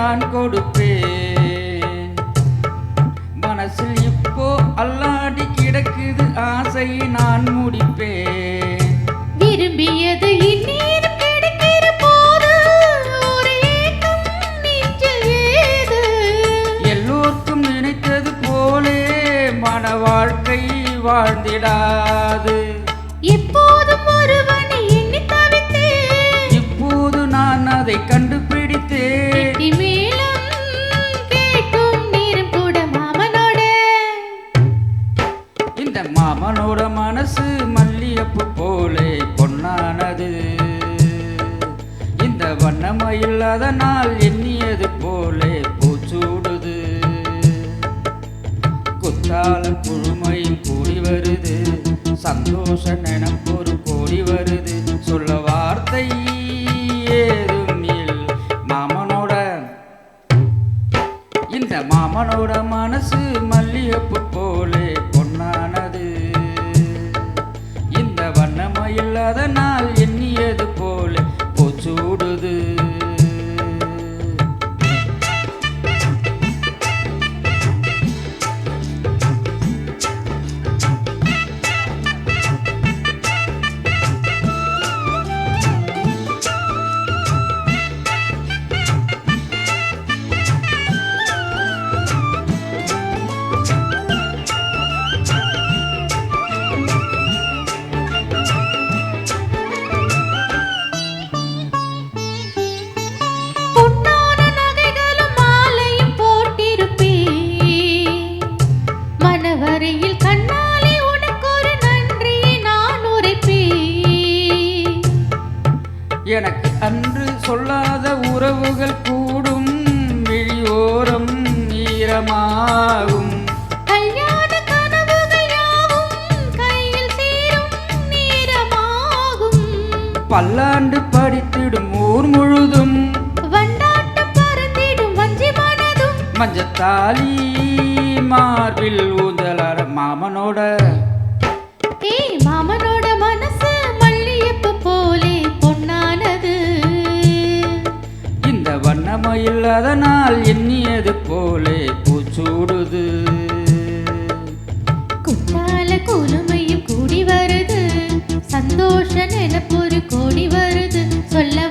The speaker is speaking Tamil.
நான் கொடுப்பேன். மனசில் இப்போ அல்லாடி கிடக்குது ஆசை நான் முடிப்பேன். விரும்பியது இந்நேரம் கிடைக்கிற போது ஒரு ஏக்கம் நெஞ்சில் ஏது? எல்லோருக்கும் நினைத்தது போலே மன வாழ்க்கை வாழ்ந்திடாது. எப்போதும் ஒருவனை எண்ணி தவித்தேன், இப்போது நான் அதை கண்டுபிடித்தேன். கெட்டி மேளம் கேட்கும் நேரம் கூட மாமனோட. இந்த மாமனோட மனசு மல்லியப்பு போலே பொன்னானது. இந்த வண்ணமயில் அதனால் எண்ணியது போலே பூச்சூடுது. குத்தாலம் குழுமையும் கூடி வருது, சந்தோஷ நினைப்பொரு கோடி வருது. சொல்ல வார்த்தை ஏதும் இல் மாமனோட. இந்த மாமனோட மனசு மல்லியப்பு போலே பொன்னானது. இந்த வண்ணமயில் அதனால் எண்ணியது போலே பூச்சூடுது. பொன்னான நகைகளும் மாலையும் போட்டிருப்பேன். மனவரையில் கண்ணாலே உனக்கு ஒரு நன்றியை நான் உரைப்பேன். எனக்கு அன்று சொல்லாத உறவுகள் கூடும், விழியோரம் ஈரமாகும். கல்யாண கனவுகள் யாவும் கையில் சேரும் நேரமாகும். பல்லாண்டு படித்திடும் ஊர் முழுதும் வண்டாட்டம் பறந்திடும் வஞ்சி மனதும். மஞ்சத்தாலி மார்பில் ஊஞ்சலாட மாமனோட. மாமனோட மனசு மல்லியப்பு போலே பொன்னானது. இந்த வண்ணமயில் அதனால் எண்ணியது போலே பூச்சூடுது. குற்றால குழுமையும் கூடி வருது, சந்தோஷ நினைப்பொரு கோடி வருது. சொல்ல